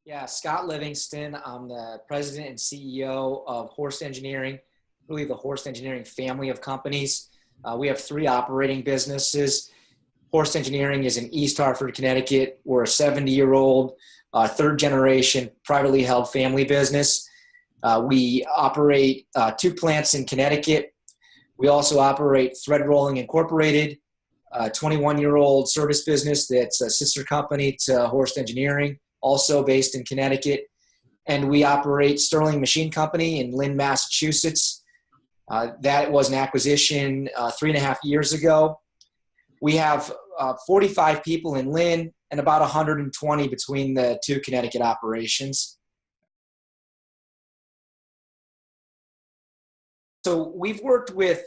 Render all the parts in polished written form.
Yeah, Scott Livingston. I'm the president and CEO of Horst Engineering, really the Horst Engineering family of companies. We have three operating businesses. Horst Engineering is in East Hartford, Connecticut. We're a 70-year-old, third generation, privately held family business. We operate two plants in Connecticut. We also operate Thread Rolling Incorporated, a 21-year-old service business that's a sister company to Horst Engineering, also based in Connecticut. And we operate Sterling Machine Company in Lynn, Massachusetts. That was an acquisition 3.5 years ago. We have 45 people in Lynn and about 120 between the two Connecticut operations. So we've worked with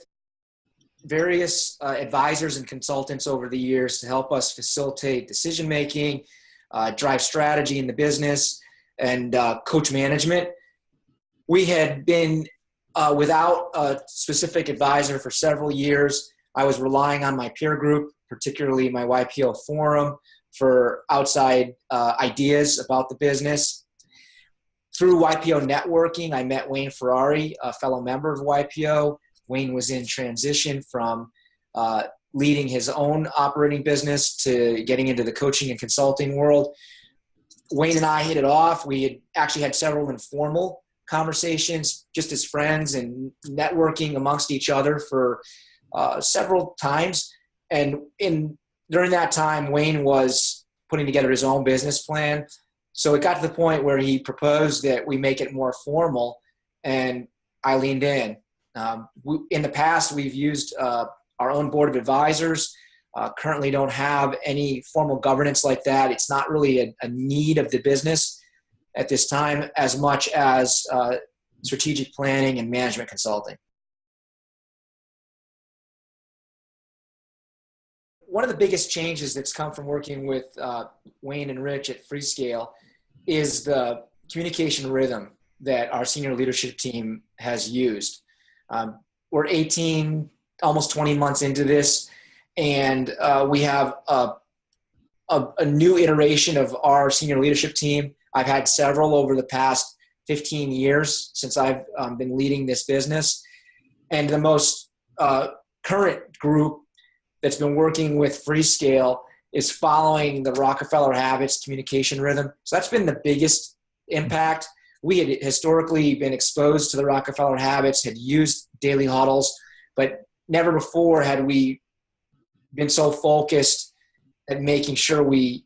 various advisors and consultants over the years to help us facilitate decision-making, drive strategy in the business, and coach management. We had been without a specific advisor for several years. I was relying on my peer group, particularly my YPO forum, for outside ideas about the business. Through YPO networking, I met Wayne Ferrari, a fellow member of YPO. Wayne was in transition from leading his own operating business to getting into the coaching and consulting world. Wayne and I hit it off. We had actually had several informal conversations just as friends and networking amongst each other for several times. And during that time, Wayne was putting together his own business plan. So it got to the point where he proposed that we make it more formal, and I leaned in. In the past, we've used our own board of advisors. Currently don't have any formal governance like that. It's not really a need of the business at this time as much as strategic planning and management consulting. One of the biggest changes that's come from working with Wayne and Rich at Freescale is the communication rhythm that our senior leadership team has used. We're 18, almost 20 months into this, and we have a new iteration of our senior leadership team. I've had several over the past 15 years since I've been leading this business. And the most current group that's been working with Freescale is following the Rockefeller Habits communication rhythm. So that's been the biggest impact. We had historically been exposed to the Rockefeller Habits, had used daily huddles, but never before had we been so focused at making sure we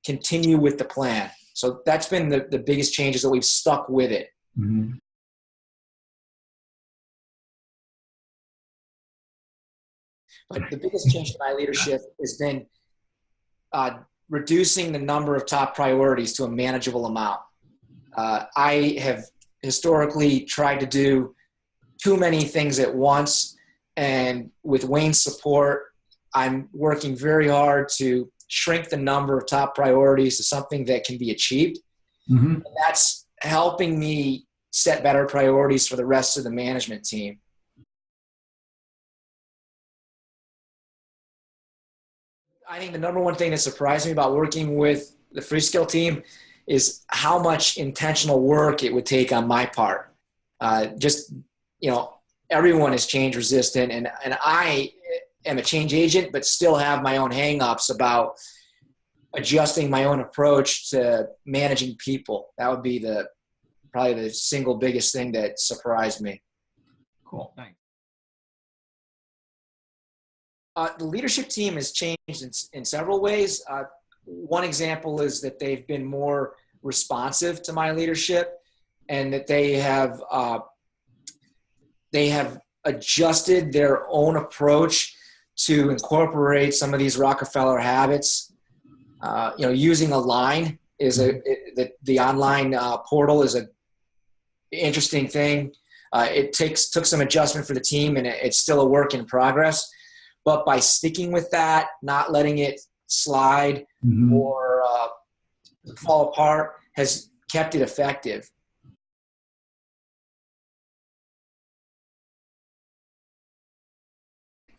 continue with the plan. So that's been the biggest change, is that we've stuck with it. Mm-hmm. But the biggest change to my leadership has been reducing the number of top priorities to a manageable amount. I have historically tried to do too many things at once, and with Wayne's support, I'm working very hard to shrink the number of top priorities to something that can be achieved. Mm-hmm. And that's helping me set better priorities for the rest of the management team. I think the number one thing that surprised me about working with the Freescale team is how much intentional work it would take on my part. Everyone is change resistant, and I am a change agent, but still have my own hangups about adjusting my own approach to managing people. That would be probably the single biggest thing that surprised me. Cool, thanks. The leadership team has changed in several ways. One example is that they've been more responsive to my leadership, and that they have adjusted their own approach to incorporate some of these Rockefeller habits. Using Align is the online portal is an interesting thing. It took some adjustment for the team, and it's still a work in progress. But by sticking with that, not letting it slide or fall apart, has kept it effective.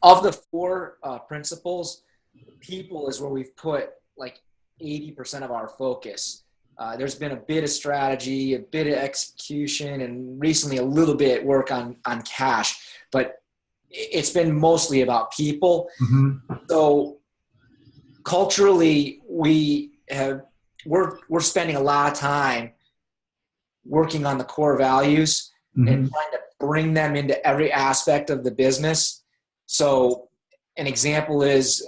Of the four principles, people is where we've put like 80% of our focus. There's been a bit of strategy, a bit of execution, and recently a little bit work on cash, but it's been mostly about people. Mm-hmm. So culturally, we're spending a lot of time working on the core values Mm-hmm. and trying to bring them into every aspect of the business. So an example is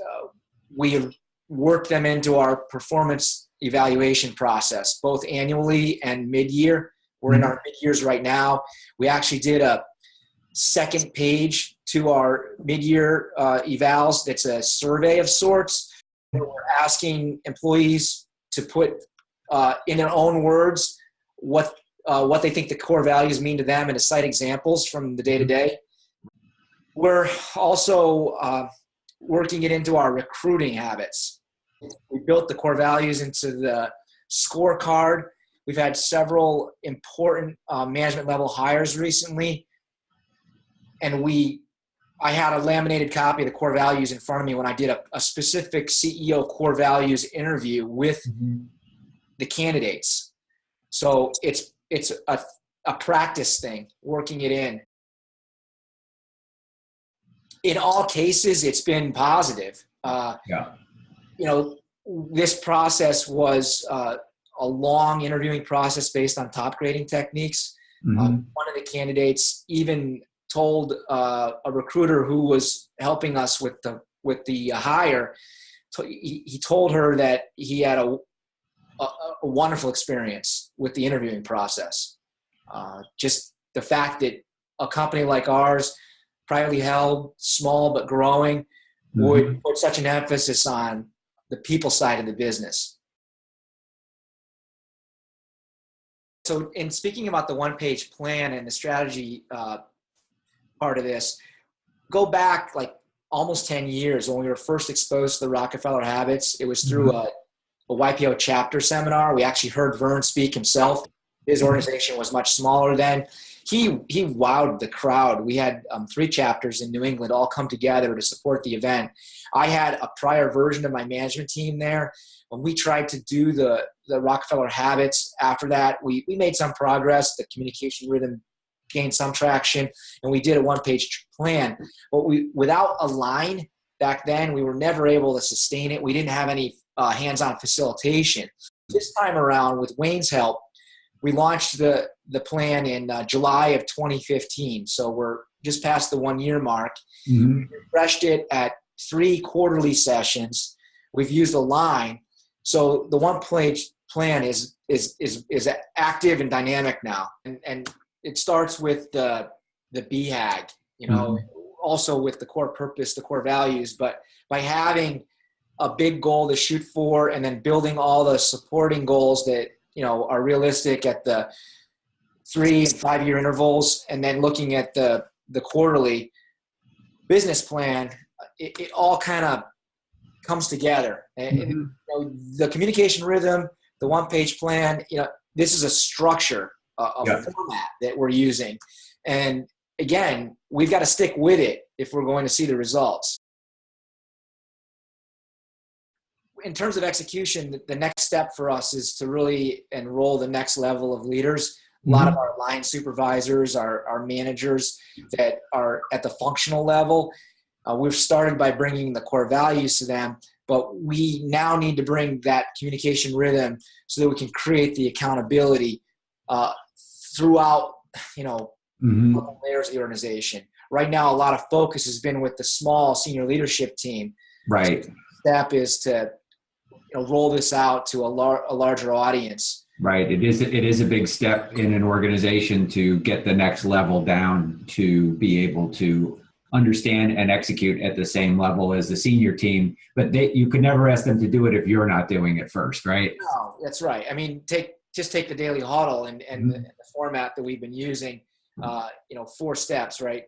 we work them into our performance evaluation process, both annually and mid-year. We're in our mid-years right now. We actually did a second page to our mid-year evals. That's a survey of sorts. We're asking employees to put in their own words what they think the core values mean to them and to cite examples from the day-to-day. We're also working it into our recruiting habits. We built the core values into the scorecard. We've had several important management level hires recently. And I had a laminated copy of the core values in front of me when I did a specific CEO core values interview with the candidates. So it's a practice thing, working it in. In all cases, it's been positive. This process was a long interviewing process based on top grading techniques. One of the candidates even told a recruiter who was helping us with the hire, he told her that he had a wonderful experience with the interviewing process. Just the fact that a company like ours, privately held, small but growing, would put such an emphasis on the people side of the business. So in speaking about the one-page plan and the strategy part of this, go back like almost 10 years when we were first exposed to the Rockefeller habits. It was through a YPO chapter seminar. We actually heard Vern speak himself. His organization was much smaller then. He wowed the crowd. We had 3 chapters in New England all come together to support the event. I had a prior version of my management team there. When we tried to do the Rockefeller habits after that, we made some progress. The communication rhythm gained some traction, and we did a one-page plan. But without a line back then, we were never able to sustain it. We didn't have any hands-on facilitation. This time around, with Wayne's help, we launched the plan in July of 2015. So we're just past the 1-year mark. We refreshed it at 3 quarterly sessions. We've used a line. So the one-page plan is active and dynamic now. And it starts with the BHAG, also with the core purpose, the core values, but by having a big goal to shoot for and then building all the supporting goals that, are realistic at the 3 and 5 year intervals, and then looking at the quarterly business plan, it all kind of comes together. And the communication rhythm, the one-page plan, this is a structure, a format that we're using. And again, we've got to stick with it if we're going to see the results. In terms of execution, the next step for us is to really enroll the next level of leaders. A lot of our line supervisors, our managers that are at the functional level, we've started by bringing the core values to them, but we now need to bring that communication rhythm so that we can create the accountability throughout, layers of the organization. Right now, a lot of focus has been with the small senior leadership team. Right. So the step is to roll this out to a larger audience. Right. It is a big step in an organization to get the next level down to be able to understand and execute at the same level as the senior team. But you could never ask them to do it if you're not doing it first, right? No, that's right. I mean, take the daily huddle and the format that we've been using. 4 steps, right?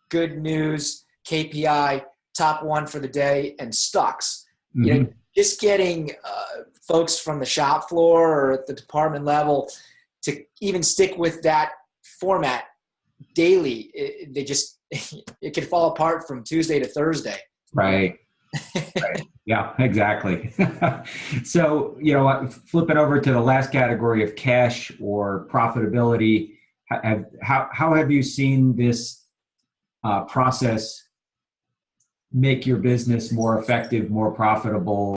Good news, KPI, top 1 for the day, and stocks. Just getting folks from the shop floor or at the department level to even stick with that format daily, it could fall apart from Tuesday to Thursday. Right. Right. Yeah, exactly. So, you know, flipping over to the last category of cash or profitability, how have you seen this process make your business more effective, more profitable?